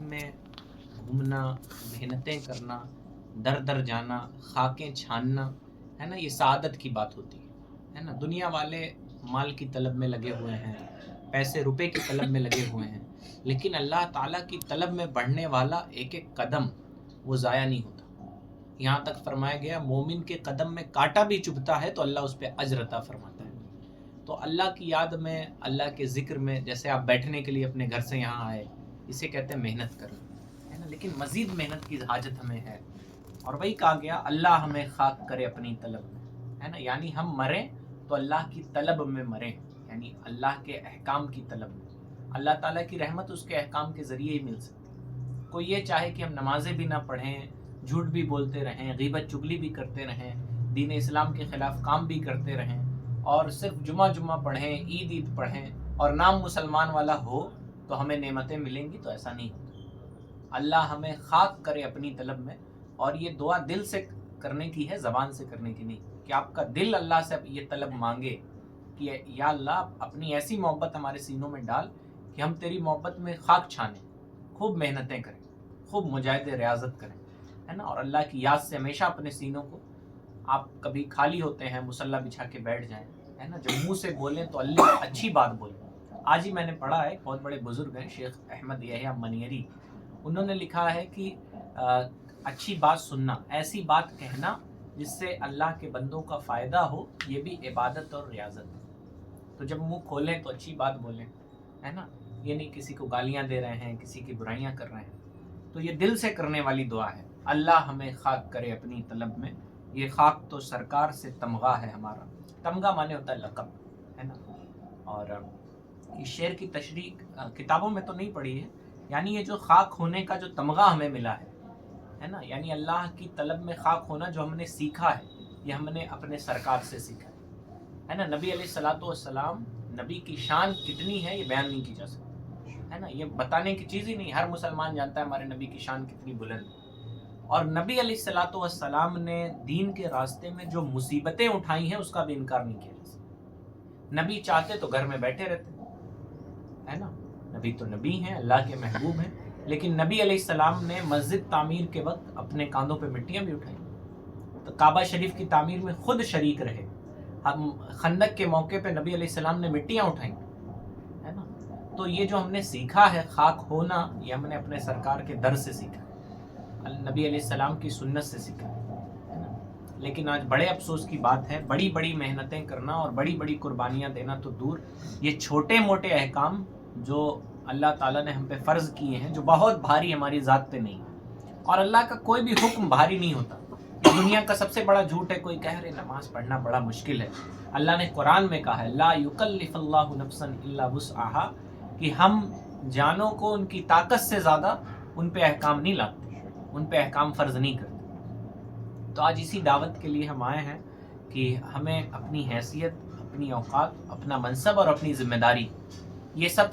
में घूमना, मेहनतें करना, दर दर जाना, खाकें छानना, है ना, ये सआदत की बात होती है ना। दुनिया वाले माल की तलब में लगे हुए हैं, पैसे रुपए की तलब में लगे हुए हैं, लेकिन अल्लाह ताला की तलब में बढ़ने वाला एक एक कदम वो ज़ाया नहीं होता। यहाँ तक फरमाया गया मोमिन के कदम में कांटा भी चुभता है तो अल्लाह उस पर अज्र अता फरमाता है। तो अल्लाह की याद में, अल्लाह के ज़िक्र में, जैसे आप बैठने के लिए अपने घर से यहाँ आए, इसे कहते हैं मेहनत करना, है ना। लेकिन मज़ीद मेहनत की हाजत हमें है, और वही कहा गया अल्लाह हमें खाक करे अपनी तलब में, है ना। यानी हम मरें तो अल्लाह की तलब में मरें, यानी अल्लाह के अहकाम की तलब में। अल्लाह ताला की रहमत उसके अहकाम के ज़रिए ही मिल सकती है। कोई ये चाहे कि हम नमाजें भी ना पढ़ें, झूठ भी बोलते रहें, गीबत चुगली भी करते रहें, दीन इस्लाम के ख़िलाफ़ काम भी करते रहें, और सिर्फ जुमा पढ़ें, ईद पढ़ें और नाम मुसलमान वाला हो तो हमें नेमतें मिलेंगी, तो ऐसा नहीं होता। अल्लाह हमें खाक करे अपनी तलब में, और ये दुआ दिल से करने की है, ज़बान से करने की नहीं। कि आपका दिल अल्लाह से ये तलब मांगे कि या अल्लाह अपनी ऐसी मोहब्बत हमारे सीनों में डाल कि हम तेरी मोहब्बत में खाक छाने, खूब मेहनतें करें, खूब मुजाहिद रियाजत करें, है ना। और अल्लाह की याद से हमेशा अपने सीनों को, आप कभी खाली होते हैं मुसल्ला बिछा के बैठ जाएं, है ना, जब मुंह से बोलें तो अल्लाह अच्छी बात बोलें। आज ही मैंने पढ़ा है, बहुत बड़े बुजुर्ग हैं शेख अहमद यहया मनियरी, उन्होंने लिखा है कि अच्छी बात सुनना, ऐसी बात कहना जिससे अल्लाह के बंदों का फ़ायदा हो, ये भी इबादत और रियाजत है। तो जब मुंह खोलें तो अच्छी बात बोलें, है ना। ये नहीं किसी को गालियां दे रहे हैं, किसी की बुराइयां कर रहे हैं। तो ये दिल से करने वाली दुआ है, अल्लाह हमें खाक करे अपनी तलब में। ये खाक तो सरकार से तमगा है हमारा। तमगा माने होता है लक़ब, है ना। और इस शेर की तशरीह किताबों में तो नहीं पढ़ी है, यानी ये जो खाक होने का जो तमगा हमें मिला है ना, यानी अल्लाह की तलब में खाक होना जो हमने सीखा है, ये हमने अपने सरकार से सीखा है ना। नबी अलैहिस्सलातु वस्सलाम, नबी की शान कितनी है ये बयान नहीं की जा सकती, है ना। ये बताने की चीज़ ही नहीं, हर मुसलमान जानता है हमारे नबी की शान कितनी बुलंद है। और नबी अलैहिस्सलातु वस्सलाम ने दीन के रास्ते में जो मुसीबतें उठाई हैं उसका भी इनकार नहीं किया जा सकता। नबी चाहते तो घर में बैठे रहते, है ना। नबी तो नबी हैं, अल्लाह के महबूब हैं, लेकिन नबी अलैहिस्सलाम ने मस्जिद तामीर के वक्त अपने कांधों पे मिट्टियां भी उठाई, तो काबा शरीफ की तामीर में खुद शरीक रहे। हम खंदक के मौके पे नबी अलैहिस्सलाम ने मिट्टियां उठाई, है ना। तो ये जो हमने सीखा है खाक होना, ये हमने अपने सरकार के दर से सीखा, नबी अलैहिस्सलाम की सुन्नत से सीखा, है ना। लेकिन आज बड़े अफसोस की बात है, बड़ी बड़ी मेहनतें करना और बड़ी बड़ी कुर्बानियां देना तो दूर, ये छोटे मोटे अहकाम जो अल्लाह ताला ने हम पे फ़र्ज़ किए हैं, जो बहुत भारी हमारी ज़ात पे नहीं है। और अल्लाह का कोई भी हुक्म भारी नहीं होता। दुनिया का सबसे बड़ा झूठ है कोई कह रहे नमाज पढ़ना बड़ा मुश्किल है। अल्लाह ने कुरान में कहा है ला युकल्लिफुल्लाहु नफ्सन इल्ला वुस्अहा, कि हम जानों को उनकी ताकत से ज़्यादा उन पे अहकाम नहीं लाते, उन पे अहकाम फ़र्ज़ नहीं करते। तो आज इसी दावत के लिए हम आए हैं कि हमें अपनी हैसियत, अपनी औकात, अपना मनसब और अपनी ज़िम्मेदारी, ये सब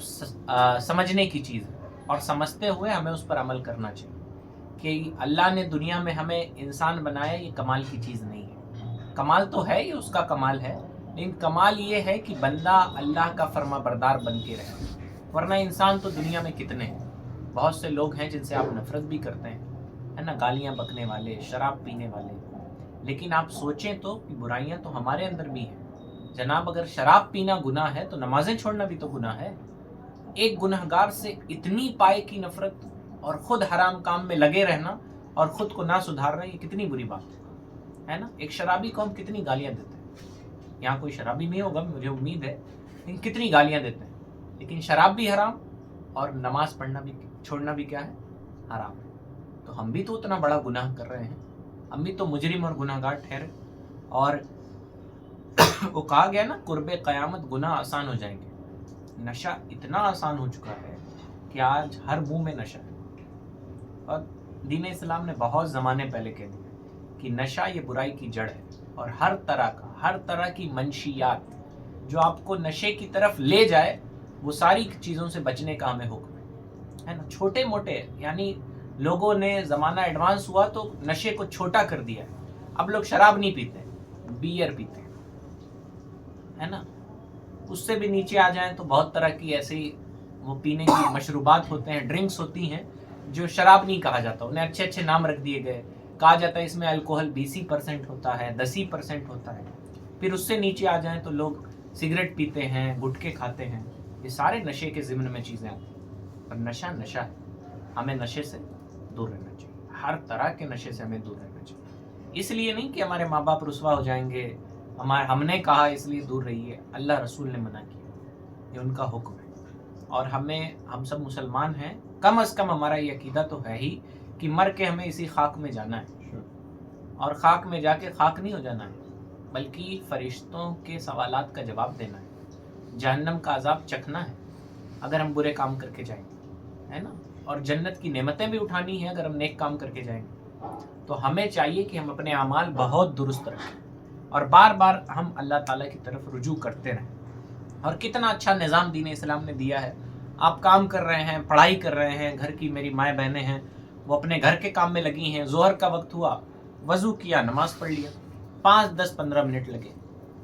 समझने की चीज़ है, और समझते हुए हमें उस पर अमल करना चाहिए कि अल्लाह ने दुनिया में हमें इंसान बनाया, ये कमाल की चीज़ नहीं है। कमाल तो है, ये उसका कमाल है, लेकिन कमाल ये है कि बंदा अल्लाह का फर्माबरदार बन के रहे। वरना इंसान तो दुनिया में कितने हैं, बहुत से लोग हैं जिनसे आप नफ़रत भी करते हैं, है ना, गालियाँ बकने वाले, शराब पीने वाले। लेकिन आप सोचें तो कि बुराइयाँ तो हमारे अंदर भी हैं जनाब। अगर शराब पीना गुनाह है तो नमाजें छोड़ना भी तो गुनाह है। एक गुनहगार से इतनी पाए की नफरत और खुद हराम काम में लगे रहना और खुद को ना सुधारना, ये कितनी बुरी बात है ना। एक शराबी को हम कितनी गालियां देते हैं, यहाँ कोई शराबी नहीं होगा मुझे उम्मीद है, लेकिन कितनी गालियां देते हैं। लेकिन शराब भी हराम और नमाज पढ़ना भी, छोड़ना भी क्या है, हराम है। तो हम भी तो उतना बड़ा गुनाह कर रहे हैं, हम भी तो मुजरिम और गुनाहगार ठहरे। और वो कहा गया ना, कुर्बे क़यामत गुनाह आसान हो जाएंगे। नशा इतना आसान हो चुका है कि आज हर मुंह में नशा है। और दीन इस्लाम ने बहुत ज़माने पहले कह दिया कि नशा ये बुराई की जड़ है, और हर तरह की मंशियात जो आपको नशे की तरफ ले जाए, वो सारी चीज़ों से बचने का हमें हुक्म है ना। छोटे मोटे, यानी लोगों ने, ज़माना एडवांस हुआ तो नशे को छोटा कर दिया। अब लोग शराब नहीं पीते, बियर पीते हैं, है ना। उससे भी नीचे आ जाएं तो बहुत तरह की ऐसी वो पीने की मशरूबात होते हैं, ड्रिंक्स होती हैं, जो शराब नहीं कहा जाता, उन्हें अच्छे अच्छे नाम रख दिए गए, कहा जाता है इसमें अल्कोहल 20% होता है, 10% होता है। फिर उससे नीचे आ जाएं तो लोग सिगरेट पीते हैं, गुटखे खाते हैं। ये सारे नशे के ज़िम्न में चीज़ें आती हैं। पर नशा नशा है, हमें नशे से दूर रहना चाहिए, हर तरह के नशे से हमें दूर रहना चाहिए। इसलिए नहीं कि हमारे माँ बाप रुसवा हो जाएंगे, हमने कहा इसलिए दूर रहिए, अल्लाह रसूल ने मना किया, ये उनका हुक्म है। और हम सब मुसलमान हैं, कम अज़ कम हमारा ये अकीदा तो है ही कि मर के हमें इसी खाक में जाना है, और खाक में जाके खाक नहीं हो जाना है, बल्कि फरिश्तों के सवालात का जवाब देना है, जहन्नम का अजाब चखना है अगर हम बुरे काम करके जाएंगे, है ना, और जन्नत की नेमतें भी उठानी है अगर हम नेक काम करके जाएंगे। तो हमें चाहिए कि हम अपने अमाल बहुत दुरुस्त रखें और बार बार हम अल्लाह ताला की तरफ रुजू करते रहें। और कितना अच्छा निज़ाम दीन इस्लाम ने दिया है। आप काम कर रहे हैं, पढ़ाई कर रहे हैं, घर की मेरी माएँ बहनें हैं वो अपने घर के काम में लगी हैं, ज़ोहर का वक्त हुआ, वज़ू किया, नमाज़ पढ़ लिया, 5, 10, 15 मिनट लगे,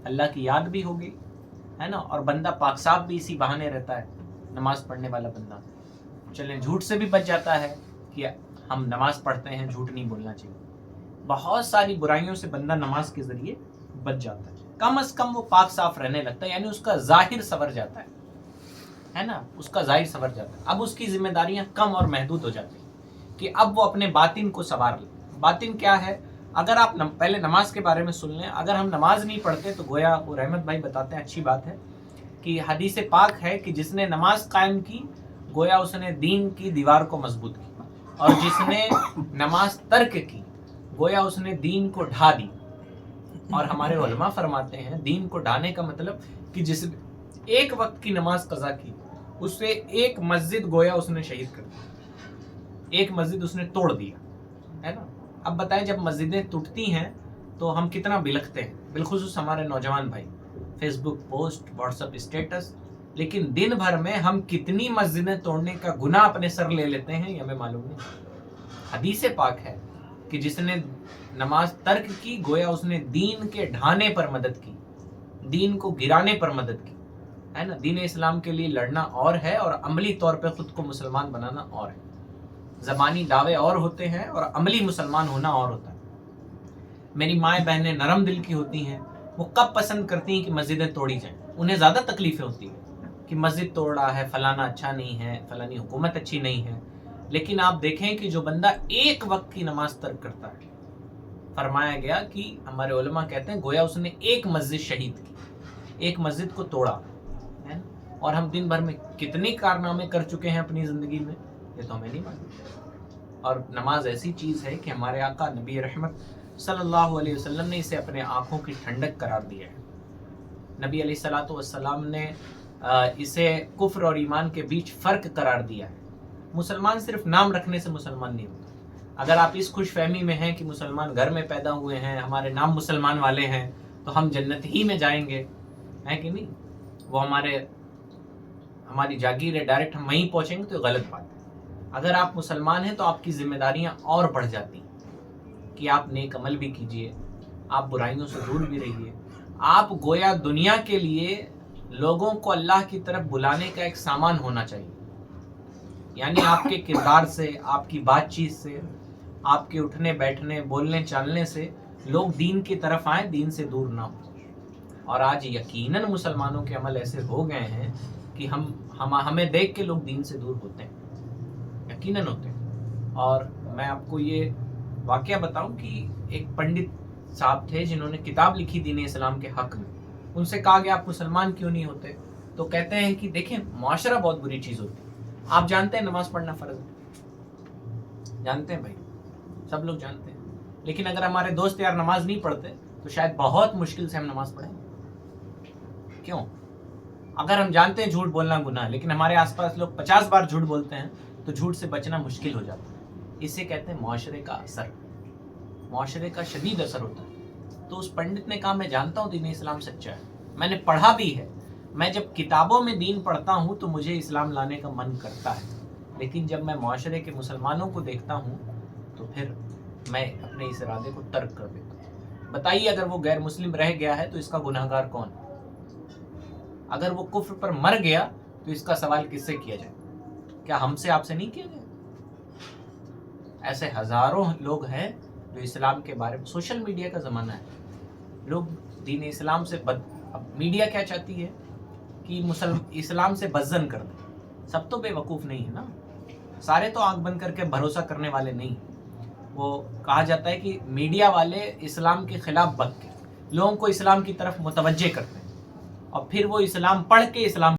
अल्लाह की याद भी हो गई, है ना, और बंदा पाक साफ भी इसी बहाने रहता है, नमाज़ पढ़ने वाला बंदा। चलें, झूठ से भी बच जाता है कि हम नमाज़ पढ़ते हैं, झूठ नहीं बोलना चाहिए। बहुत सारी बुराइयों से बंदा नमाज के ज़रिए बच जाता है, कम अज़ कम वो पाक साफ रहने लगता है, यानी उसका ज़ाहिर संवर जाता है ना, उसका ज़ाहिर संवर जाता है। अब उसकी जिम्मेदारियां कम और महदूद हो जाती हैं कि अब वो अपने बातिन को संवार ले। बातिन क्या है? अगर आप पहले नमाज के बारे में सुन लें, अगर हम नमाज नहीं पढ़ते तो गोया वो रहमत भाई बताते हैं, अच्छी बात है कि हदीस पाक है कि जिसने नमाज कायम की गोया उसने दीन की दीवार को मजबूत की, और जिसने नमाज तर्क की गोया उसने दीन को ढा दी। और हमारे उलमा फरमाते हैं दीन को ढाने का मतलब कि जिसने एक वक्त की नमाज कज़ा की उससे एक मस्जिद गोया उसने शहीद कर दी, एक मस्जिद उसने तोड़ दिया, है ना। अब बताएं, जब मस्जिदें टूटती हैं तो हम कितना बिलखते हैं, बिलखुसूस हमारे नौजवान भाई, फेसबुक पोस्ट, व्हाट्सएप स्टेटस, लेकिन दिन भर में हम कितनी मस्जिदें तोड़ने का गुनाह अपने सर ले लेते हैं ये हमें मालूम नहीं। हदीस पाक है कि जिसने नमाज तर्क की गोया उसने दीन के ढाने पर मदद की, दीन को गिराने पर मदद की, है ना। दीन इस्लाम के लिए लड़ना और है और अमली तौर पे खुद को मुसलमान बनाना और है। ज़बानी दावे और होते हैं और अमली मुसलमान होना और होता है। मेरी माएँ बहनें नरम दिल की होती हैं, वो कब पसंद करती हैं कि मस्जिदें तोड़ी जाएं। उन्हें ज़्यादा तकलीफ़ें होती हैं कि मस्जिद तोड़ा है, फलाना अच्छा नहीं है, फलानी हुकूमत अच्छी नहीं है। लेकिन आप देखें कि जो बंदा एक वक्त की नमाज तर्क करता है, फरमाया गया कि हमारे उलमा कहते हैं गोया उसने एक मस्जिद शहीद की, एक मस्जिद को तोड़ा है। और हम दिन भर में कितने कारनामे कर चुके हैं अपनी ज़िंदगी में, ये तो हमें नहीं मालूम। और नमाज ऐसी चीज़ है कि हमारे आका नबी रहमत सल्लल्लाहु अलैहि वसल्लम ने इसे अपने आँखों की ठंडक करार दिया है। नबी अलैहिस्सलातु वस्सलाम ने इसे कुफ्र और ईमान के बीच फ़र्क करार दिया है। मुसलमान सिर्फ नाम रखने से मुसलमान नहीं होता। अगर आप इस खुश फहमी में हैं कि मुसलमान घर में पैदा हुए हैं, हमारे नाम मुसलमान वाले हैं, तो हम जन्नत ही में जाएंगे, है कि नहीं, वो हमारी जागीर है, डायरेक्ट हम वहीं पहुँचेंगे, तो गलत बात है। अगर आप मुसलमान हैं तो आपकी जिम्मेदारियां और बढ़ जाती हैं कि आप नेक अमल भी कीजिए, आप बुराइयों से दूर भी रहिए। आप गोया दुनिया के लिए लोगों को अल्लाह की तरफ बुलाने का एक सामान होना चाहिए, यानी आपके किरदार से, आपकी बातचीत से, आपके उठने बैठने, बोलने चालने से लोग दीन की तरफ आए, दीन से दूर ना हो। और आज यकीनन मुसलमानों के अमल ऐसे हो गए हैं कि हमें देख के लोग दीन से दूर होते हैं, यकीनन होते हैं। और मैं आपको ये वाकया बताऊं कि एक पंडित साहब थे जिन्होंने किताब लिखी दीन इस्लाम के हक में। उनसे कहा गया आप मुसलमान क्यों नहीं होते, तो कहते हैं कि देखें मुआशरा बहुत बुरी चीज़ होती है। आप जानते हैं नमाज पढ़ना फ़र्ज है, जानते हैं भाई, सब लोग जानते हैं। लेकिन अगर हमारे दोस्त यार नमाज नहीं पढ़ते तो शायद बहुत मुश्किल से हम नमाज पढ़ें। क्यों? अगर हम जानते हैं झूठ बोलना गुनाह, लेकिन हमारे आसपास लोग 50 बार झूठ बोलते हैं तो झूठ से बचना मुश्किल हो जाता है। इसे कहते हैं मुआशरे का असर, मुआशरे का शदीद असर होता है। तो उस पंडित ने कहा मैं जानता हूँ दीन इस्लाम सच्चा है, मैंने पढ़ा भी है, मैं जब किताबों में दीन पढ़ता हूँ तो मुझे इस्लाम लाने का मन करता है, लेकिन जब मैं मुआशरे के मुसलमानों को देखता हूँ तो फिर मैं अपने इस इरादे को तर्क कर देता हूँ। बताइए अगर वो गैर मुस्लिम रह गया है तो इसका गुनहगार कौन? अगर वो कुफ्र पर मर गया तो इसका सवाल किससे किया जाए? क्या हमसे आपसे नहीं किया गया? ایسے ہزاروں لوگ ہیں جو اسلام کے بارے میں، سوشل میڈیا کا زمانہ ہے، لوگ دین اسلام سے اب میڈیا کیا چاہتی ہے کہ اسلام سے بدظن کر دیں. سب تو بے وقوف نہیں ہے نا، سارے تو آنکھ بند کر کے بھروسہ کرنے والے نہیں. وہ کہا جاتا ہے کہ میڈیا والے اسلام کے خلاف بک کے لوگوں کو اسلام کی طرف متوجہ کرتے ہیں، اور پھر وہ اسلام پڑھ کے اسلام